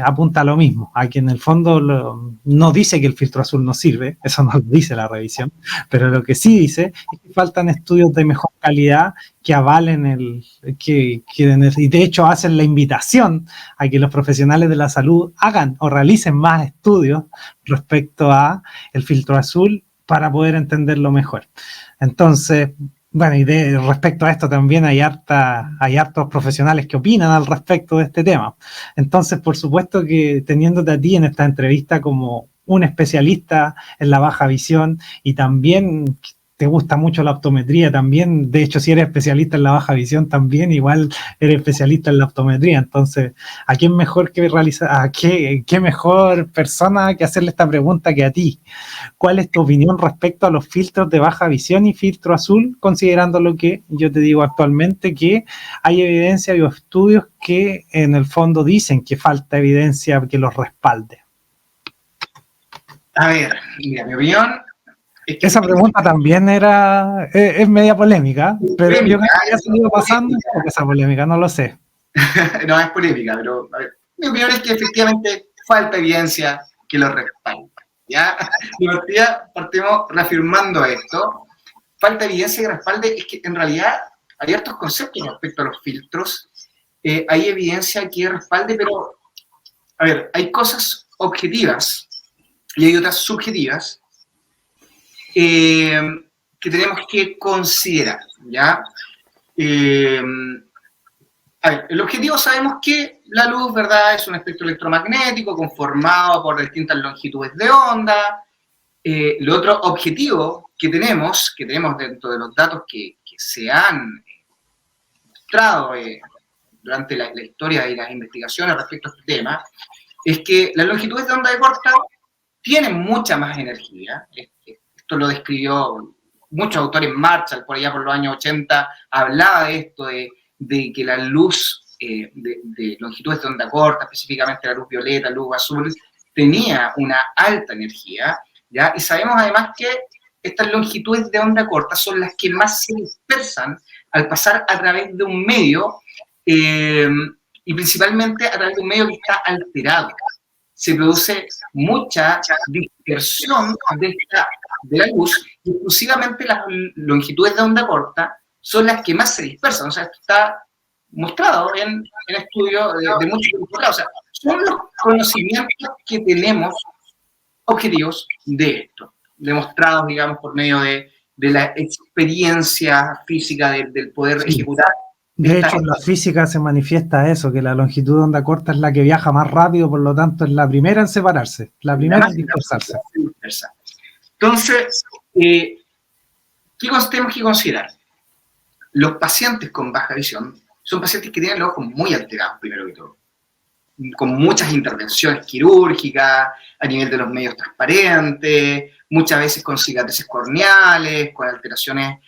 apunta a lo mismo, a que en el fondo no dice que el filtro azul no sirve, eso no lo dice la revisión, pero lo que sí dice es que faltan estudios de mejor calidad que avalen y de hecho hacen la invitación a que los profesionales de la salud hagan o realicen más estudios respecto a el filtro azul para poder entenderlo mejor. Entonces, bueno, y respecto a esto también hay hartos profesionales que opinan al respecto de este tema. Entonces, por supuesto que teniéndote a ti en esta entrevista como un especialista en la baja visión, y también te gusta mucho la optometría también, de hecho si eres especialista en la baja visión también igual eres especialista en la optometría, entonces ¿a quién mejor que qué mejor persona que hacerle esta pregunta que a ti? ¿Cuál es tu opinión respecto a los filtros de baja visión y filtro azul, considerando lo que yo te digo actualmente, que hay evidencia y estudios que en el fondo dicen que falta evidencia que los respalde? A ver, mira, mi opinión... Esa pregunta también es media polémica, pero yo creo que ya se ha ido pasando esa polémica, no lo sé. No es polémica, pero a ver, mi opinión es que efectivamente falta evidencia que lo respalde. ¿Ya? Partimos reafirmando esto. Falta evidencia que respalde, es que en realidad hay hartos conceptos respecto a los filtros. Hay evidencia que respalde, pero, a ver, hay cosas objetivas y hay otras subjetivas que tenemos que considerar, ¿ya? A ver, el objetivo, sabemos que la luz, ¿verdad?, es un espectro electromagnético conformado por distintas longitudes de onda. Lo otro objetivo que tenemos dentro de los datos que se han mostrado durante la historia y las investigaciones respecto a este tema, es que las longitudes de onda de corta tienen mucha más energía. Esto lo describió muchos autores. Marshall, por allá por los años 80, hablaba de esto, de que la luz de longitudes de onda corta, específicamente la luz violeta, luz azul, tenía una alta energía, ¿ya? Y sabemos además que estas longitudes de onda corta son las que más se dispersan al pasar a través de un medio, y principalmente a través de un medio que está alterado. Se produce mucha dispersión de la luz, y exclusivamente las longitudes de onda corta son las que más se dispersan. O sea, esto está mostrado en estudios de muchos lados. O sea, son los conocimientos que tenemos objetivos de esto, demostrados, digamos, por medio de la experiencia física del poder ejecutar. De hecho, en la física se manifiesta eso, que la longitud de onda corta es la que viaja más rápido, por lo tanto es la primera en separarse, la primera en dispersarse. Entonces, ¿qué tenemos que considerar? Los pacientes con baja visión son pacientes que tienen los ojos muy alterados, primero que todo, con muchas intervenciones quirúrgicas, a nivel de los medios transparentes, muchas veces con cicatrices corneales, con alteraciones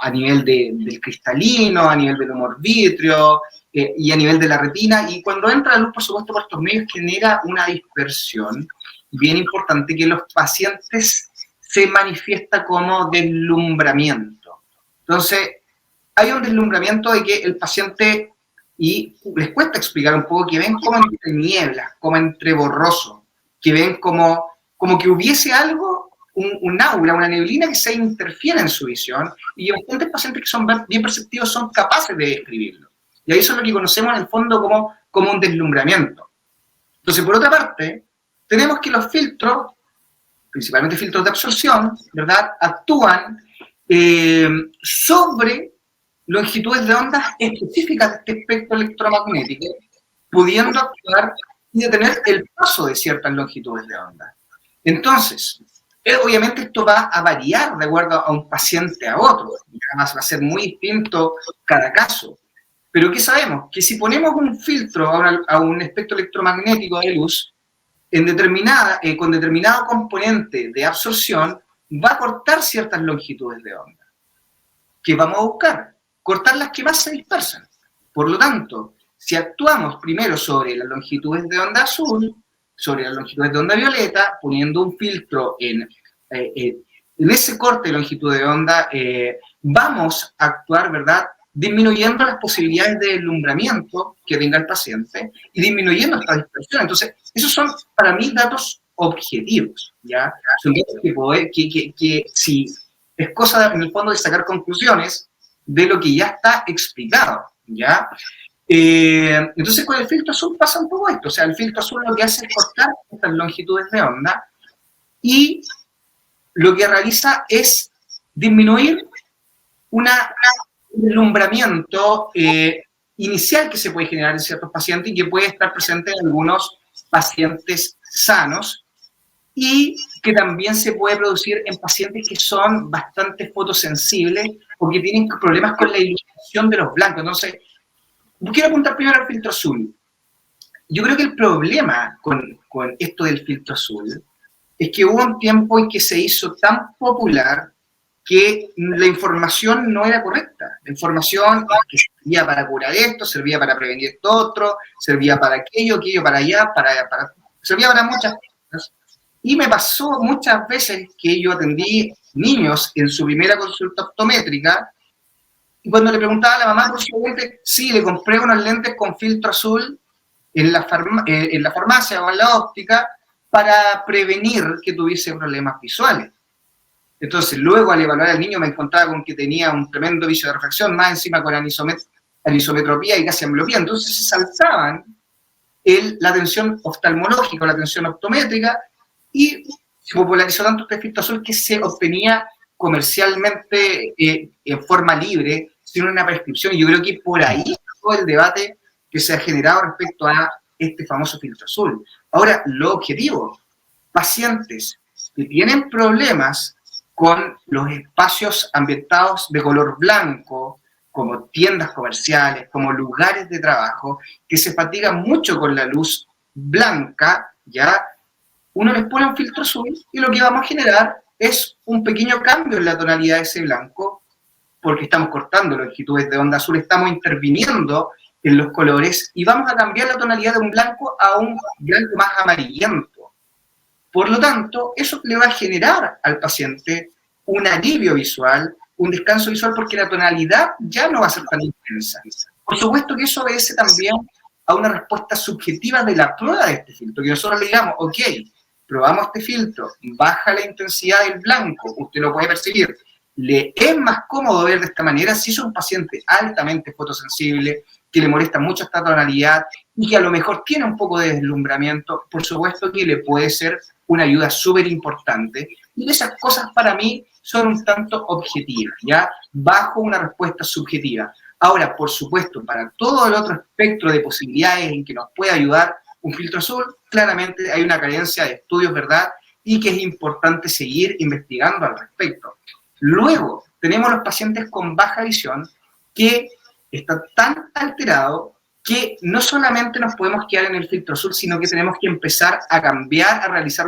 a nivel del cristalino, a nivel del humor vítreo, y a nivel de la retina. Y cuando entra la luz, por supuesto, por estos medios genera una dispersión bien importante que los pacientes se manifiesta como deslumbramiento. Entonces, hay un deslumbramiento de que el paciente, y les cuesta explicar un poco, que ven como entre nieblas, como entre borroso, que ven como que hubiese algo, un aura, una neblina que se interfiere en su visión, y bastantes pacientes que son bien perceptivos son capaces de describirlo. Y ahí eso es lo que conocemos en el fondo como un deslumbramiento. Entonces, por otra parte, tenemos que los filtros, principalmente filtros de absorción, ¿verdad?, actúan sobre longitudes de ondas específicas de este espectro electromagnético, pudiendo actuar y detener el paso de ciertas longitudes de onda. Entonces, obviamente esto va a variar de acuerdo a un paciente a otro, además va a ser muy distinto cada caso. Pero ¿qué sabemos? Que si ponemos un filtro a un espectro electromagnético de luz, con determinado componente de absorción, va a cortar ciertas longitudes de onda. ¿Qué vamos a buscar? Cortar las que más se dispersan. Por lo tanto, si actuamos primero sobre las longitudes de onda azul, sobre las longitudes de onda violeta, poniendo un filtro en ese corte de longitud de onda, vamos a actuar, ¿verdad?, disminuyendo las posibilidades de deslumbramiento que tenga el paciente y disminuyendo esta dispersión. Entonces, esos son para mí datos objetivos, ¿ya? Son datos que si es cosa, en el fondo, de sacar conclusiones de lo que ya está explicado, ¿ya? Entonces, con el filtro azul pasa un poco esto. O sea, el filtro azul lo que hace es cortar estas longitudes de onda y lo que realiza es disminuir un deslumbramiento inicial que se puede generar en ciertos pacientes y que puede estar presente en algunos pacientes sanos, y que también se puede producir en pacientes que son bastante fotosensibles o que tienen problemas con la iluminación de los blancos. Entonces, quiero apuntar primero al filtro azul. Yo creo que el problema con esto del filtro azul es que hubo un tiempo en que se hizo tan popular que la información no era correcta. La información que servía para curar esto, servía para prevenir esto otro, servía para aquello para allá, servía para muchas cosas. Y me pasó muchas veces que yo atendí niños en su primera consulta optométrica, y cuando le preguntaba a la mamá por su lente, sí, le compré unos lentes con filtro azul en la farmacia o en la óptica para prevenir que tuviese problemas visuales. Entonces, luego al evaluar al niño me encontraba con que tenía un tremendo vicio de refracción, más encima con anisometropía y casi ambliopía. Entonces se saltaban la atención oftalmológica, la atención optométrica, y se popularizó tanto este filtro azul que se obtenía comercialmente en forma libre, sin una prescripción. Y yo creo que por ahí todo el debate que se ha generado respecto a este famoso filtro azul. Ahora, lo objetivo, pacientes que tienen problemas con los espacios ambientados de color blanco, como tiendas comerciales, como lugares de trabajo, que se fatigan mucho con la luz blanca, ¿ya? Uno les pone un filtro azul y lo que vamos a generar es un pequeño cambio en la tonalidad de ese blanco, porque estamos cortando longitudes de onda azul, estamos interviniendo en los colores y vamos a cambiar la tonalidad de un blanco a un blanco más amarillento. Por lo tanto, eso le va a generar al paciente un alivio visual, un descanso visual, porque la tonalidad ya no va a ser tan intensa. Por supuesto que eso obedece también a una respuesta subjetiva de la prueba de este filtro, que nosotros le digamos, ok, probamos este filtro, baja la intensidad del blanco, usted lo puede percibir, le es más cómodo ver de esta manera si es un paciente altamente fotosensible, que le molesta mucho esta tonalidad y que a lo mejor tiene un poco de deslumbramiento, por supuesto que le puede ser una ayuda súper importante. Y esas cosas para mí son un tanto objetivas, ¿ya? Bajo una respuesta subjetiva. Ahora, por supuesto, para todo el otro espectro de posibilidades en que nos puede ayudar un filtro azul, claramente hay una carencia de estudios, ¿verdad? Y que es importante seguir investigando al respecto. Luego, tenemos los pacientes con baja visión que están tan alterados que no solamente nos podemos quedar en el filtro azul, sino que tenemos que empezar a cambiar, a realizar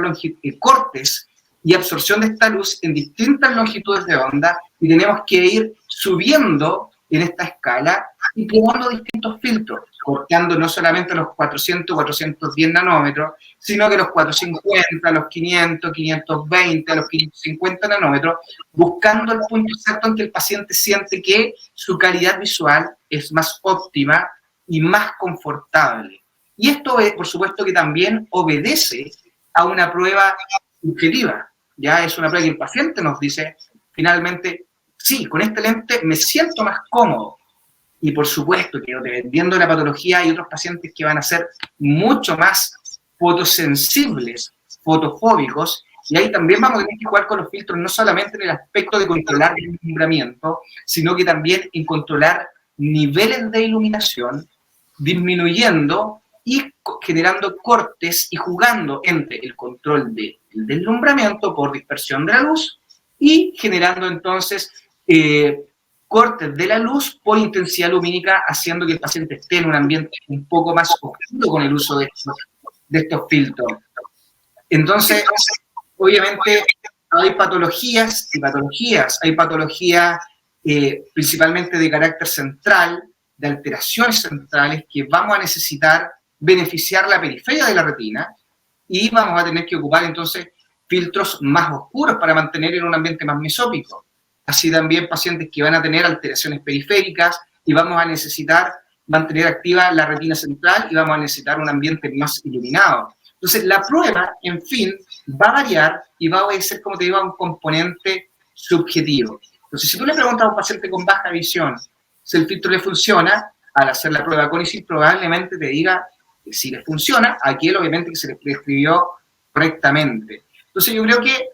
cortes y absorción de esta luz en distintas longitudes de onda, y tenemos que ir subiendo en esta escala y probando distintos filtros, cortando no solamente los 400, 410 nanómetros, sino que los 450, los 500, 520, los 550 nanómetros, buscando el punto exacto en que el paciente siente que su calidad visual es más óptima y más confortable. Y esto, por supuesto, que también obedece a una prueba subjetiva. Ya es una prueba que el paciente nos dice, finalmente, sí, con este lente me siento más cómodo. Y por supuesto que dependiendo de la patología hay otros pacientes que van a ser mucho más fotosensibles, fotofóbicos, y ahí también vamos a tener que jugar con los filtros, no solamente en el aspecto de controlar el deslumbramiento, sino que también en controlar niveles de iluminación, disminuyendo y generando cortes y jugando entre el control del deslumbramiento por dispersión de la luz y generando entonces cortes de la luz por intensidad lumínica, haciendo que el paciente esté en un ambiente un poco más oscuro con el uso de estos filtros. Entonces, obviamente, hay patologías y patologías. Hay patologías principalmente de carácter central, de alteraciones centrales, que vamos a necesitar beneficiar la periferia de la retina y vamos a tener que ocupar entonces filtros más oscuros para mantener en un ambiente más mesópico. Así también pacientes que van a tener alteraciones periféricas y vamos a necesitar mantener activa la retina central y vamos a necesitar un ambiente más iluminado. Entonces, la prueba, en fin, va a variar y va a obedecer, como te digo, a un componente subjetivo. Entonces, si tú le preguntas a un paciente con baja visión si el filtro le funciona, al hacer la prueba con ISIL probablemente te diga que si le funciona, a aquel obviamente que se le prescribió correctamente. Entonces, yo creo que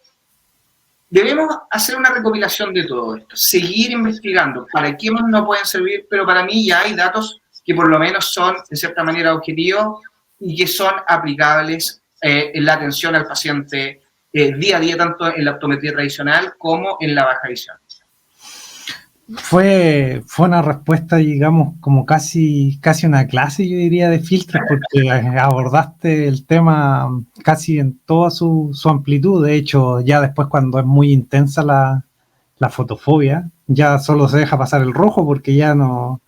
debemos hacer una recopilación de todo esto, seguir investigando para qué no pueden servir, pero para mí ya hay datos que por lo menos son, de cierta manera, objetivos y que son aplicables en la atención al paciente día a día, tanto en la optometría tradicional como en la baja visión. Fue una respuesta, digamos, como casi una clase, yo diría, de filtros, porque abordaste el tema casi en toda su amplitud. De hecho, ya después, cuando es muy intensa la fotofobia, ya solo se deja pasar el rojo porque ya no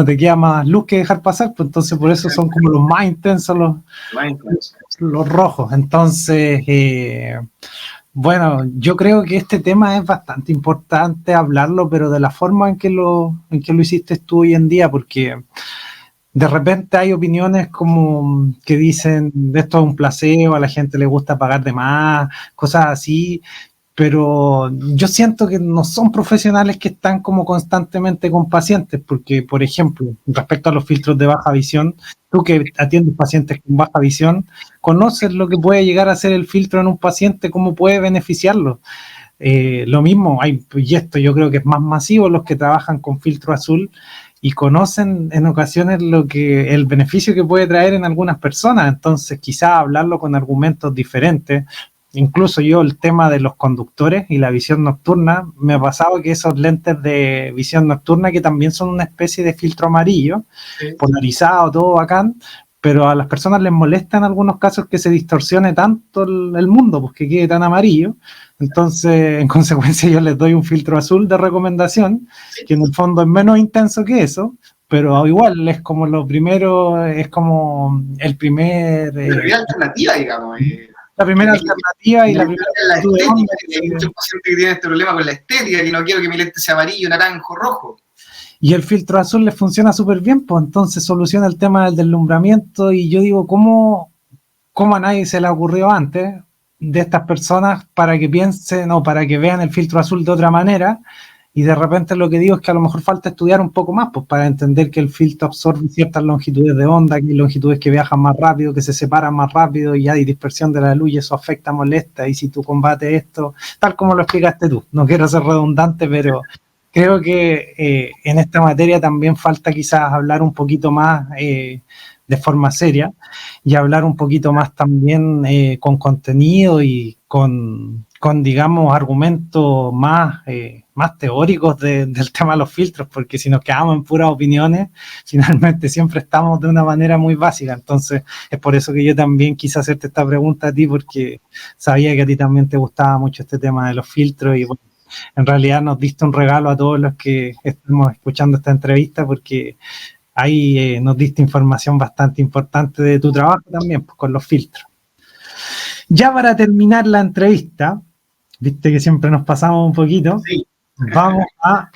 te queda más luz que dejar pasar, pues entonces por eso son como los más intensos los rojos. Entonces, bueno, yo creo que este tema es bastante importante hablarlo, pero de la forma en que lo hiciste tú hoy en día, porque de repente hay opiniones como que dicen esto es un placebo, a la gente le gusta pagar de más, cosas así, pero yo siento que no son profesionales que están como constantemente con pacientes, porque, por ejemplo, respecto a los filtros de baja visión, tú que atiendes pacientes con baja visión, conoces lo que puede llegar a ser el filtro en un paciente, cómo puede beneficiarlo. Lo mismo, y esto yo creo que es más masivo, los que trabajan con filtro azul y conocen en ocasiones el beneficio que puede traer en algunas personas. Entonces quizás hablarlo con argumentos diferentes incluso yo el tema de los conductores y la visión nocturna, me ha pasado que esos lentes de visión nocturna, que también son una especie de filtro amarillo, sí, polarizado, todo bacán, pero a las personas les molesta en algunos casos que se distorsione tanto el mundo, pues que quede tan amarillo. Entonces, en consecuencia, yo les doy un filtro azul de recomendación, que en el fondo es menos intenso que eso, pero igual es como lo primero, es como el primer... la primera alternativa, digamos. La primera alternativa y la primera... La estética, hay muchos pacientes que tienen este problema con la estética, que no quiero que mi lente sea amarillo, naranjo, rojo. Y el filtro azul les funciona súper bien, pues entonces soluciona el tema del deslumbramiento. Y yo digo, ¿cómo a nadie se le ha ocurrido antes de estas personas para que piensen o para que vean el filtro azul de otra manera? Y de repente lo que digo es que a lo mejor falta estudiar un poco más, pues para entender que el filtro absorbe ciertas longitudes de onda, que hay longitudes que viajan más rápido, que se separan más rápido y hay dispersión de la luz y eso afecta, molesta. Y si tú combates esto, tal como lo explicaste tú, no quiero ser redundante, pero... creo que en esta materia también falta quizás hablar un poquito más de forma seria y hablar un poquito más también con contenido y con digamos, argumentos más teóricos del tema de los filtros, porque si nos quedamos en puras opiniones, finalmente siempre estamos de una manera muy básica. Entonces, es por eso que yo también quise hacerte esta pregunta a ti, porque sabía que a ti también te gustaba mucho este tema de los filtros y bueno, en realidad nos diste un regalo a todos los que estamos escuchando esta entrevista, porque ahí nos diste información bastante importante de tu trabajo también, pues, con los filtros. Ya para terminar la entrevista, viste que siempre nos pasamos un poquito, sí. Vamos a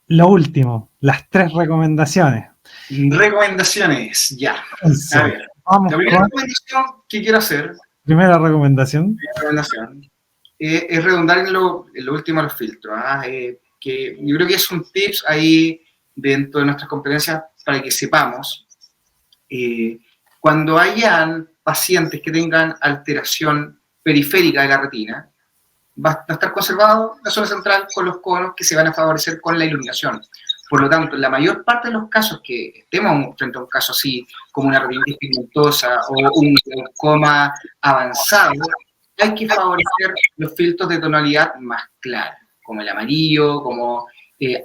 lo último, las 3 recomendaciones. Recomendaciones, ya. Entonces, a ver, vamos la primera recomendación que quiero hacer. Primera recomendación. Es redundar en lo último de los filtros, que yo creo que es un tips ahí dentro de nuestras competencias para que sepamos cuando hayan pacientes que tengan alteración periférica de la retina, va a estar conservado la zona central con los conos que se van a favorecer con la iluminación. Por lo tanto, en la mayor parte de los casos que estemos frente a un caso así, como una retinitis pigmentosa o un glaucoma avanzado, hay que favorecer los filtros de tonalidad más clara, como el amarillo, como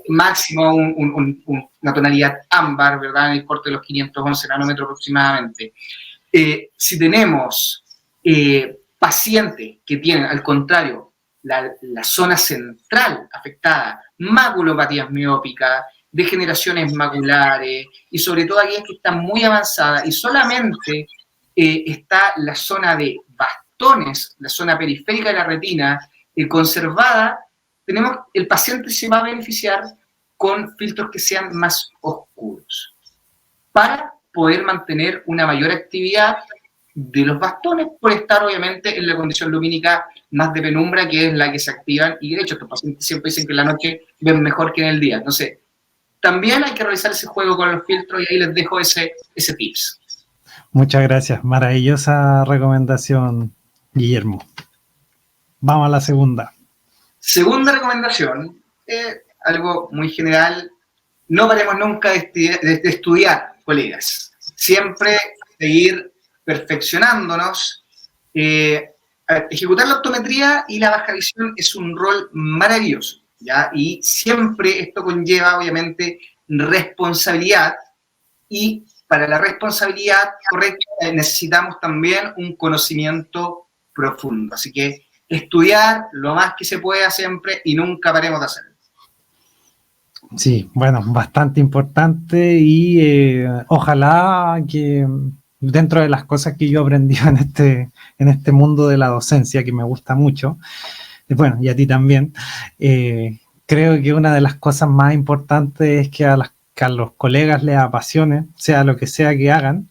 máximo una tonalidad ámbar, ¿verdad? En el corte de los 511 nanómetros aproximadamente. Si tenemos pacientes que tienen, al contrario, la zona central afectada, maculopatías miópicas, degeneraciones maculares, y sobre todo aquellas que están muy avanzadas, y solamente está la zona de bastones, la zona periférica de la retina, conservada, el paciente se va a beneficiar con filtros que sean más oscuros, para poder mantener una mayor actividad de los bastones, por estar obviamente en la condición lumínica más de penumbra, que es la que se activan, y de hecho estos pacientes siempre dicen que en la noche ven mejor que en el día. Entonces, también hay que realizar ese juego con los filtros, y ahí les dejo ese tips. Muchas gracias, maravillosa recomendación, Guillermo. Vamos a la segunda. Segunda recomendación, algo muy general: no paremos nunca de estudiar, colegas. Siempre seguir perfeccionándonos. Ejecutar la optometría y la baja visión es un rol maravilloso, ¿ya? Y siempre esto conlleva, obviamente, responsabilidad, y para la responsabilidad correcta necesitamos también un conocimiento profundo. Así que estudiar lo más que se pueda siempre y nunca paremos de hacerlo. Sí, bueno, bastante importante, y ojalá que dentro de las cosas que yo aprendí en este mundo de la docencia, que me gusta mucho, bueno, y a ti también, creo que una de las cosas más importantes es que a los colegas les apasione, sea lo que sea que hagan,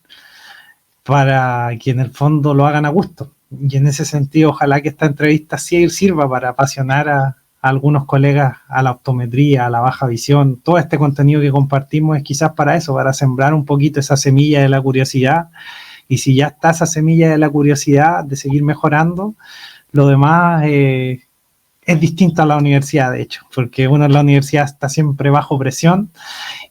para que en el fondo lo hagan a gusto. Y en ese sentido, ojalá que esta entrevista sí sirva para apasionar a algunos colegas a la optometría, a la baja visión. Todo este contenido que compartimos es quizás para eso, para sembrar un poquito esa semilla de la curiosidad, y si ya está esa semilla de la curiosidad de seguir mejorando, lo demás es es distinto a la universidad, de hecho, porque uno en la universidad está siempre bajo presión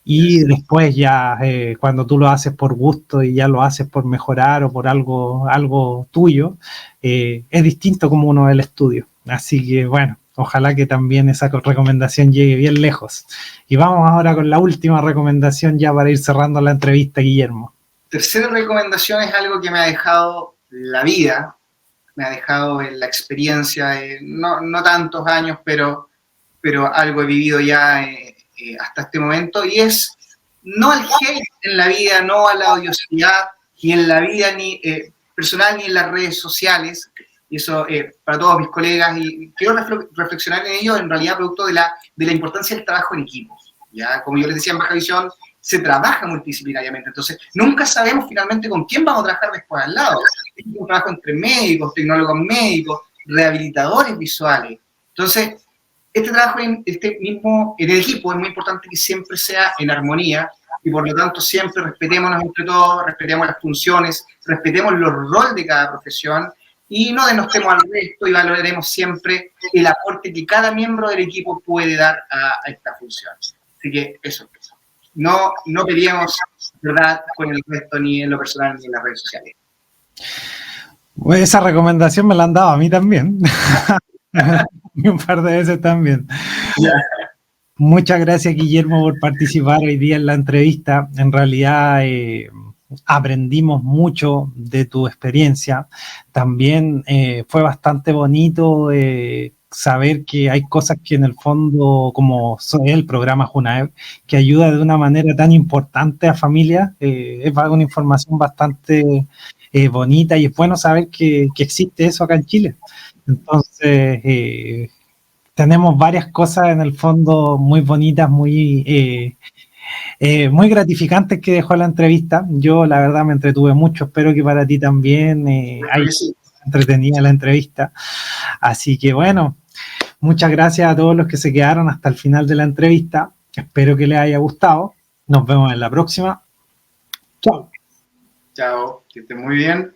y después ya cuando tú lo haces por gusto y ya lo haces por mejorar o por algo tuyo, es distinto como uno ve el estudio. Así que bueno, ojalá que también esa recomendación llegue bien lejos. Y vamos ahora con la última recomendación ya para ir cerrando la entrevista, Guillermo. Tercera recomendación es algo que me ha dejado la vida, me ha dejado en la experiencia, no tantos años, pero algo he vivido ya hasta este momento, y es no al hate en la vida, no a la odiosidad, ni en la vida ni personal, ni en las redes sociales, y eso para todos mis colegas, y quiero reflexionar en ello, en realidad producto de la importancia del trabajo en equipo. ¿Ya? Como yo les decía en Baja Visión, se trabaja multidisciplinariamente, entonces nunca sabemos finalmente con quién vamos a trabajar después al lado. Es un trabajo entre médicos, tecnólogos médicos, rehabilitadores visuales. Entonces, este trabajo en el equipo es muy importante que siempre sea en armonía y por lo tanto siempre respetémonos entre todos, respetemos las funciones, respetemos los roles de cada profesión y no denostemos al resto y valoraremos siempre el aporte que cada miembro del equipo puede dar a esta función. Así que eso. No peleemos, ¿verdad?, con el resto ni en lo personal ni en las redes sociales. Bueno, esa recomendación me la han dado a mí también. Un par de veces también. Yeah. Muchas gracias, Guillermo, por participar hoy día en la entrevista. En realidad aprendimos mucho de tu experiencia. También fue bastante bonito saber que hay cosas que en el fondo, como el programa Junaev, que ayuda de una manera tan importante a familias, es una información bastante bonita y es bueno saber que existe eso acá en Chile. Entonces, tenemos varias cosas en el fondo muy bonitas, muy gratificantes que dejó la entrevista. Yo la verdad me entretuve mucho, espero que para ti también haya entretenida la entrevista. Así que bueno, muchas gracias a todos los que se quedaron hasta el final de la entrevista. Espero que les haya gustado. Nos vemos en la próxima. Chao. Chao, que estén muy bien.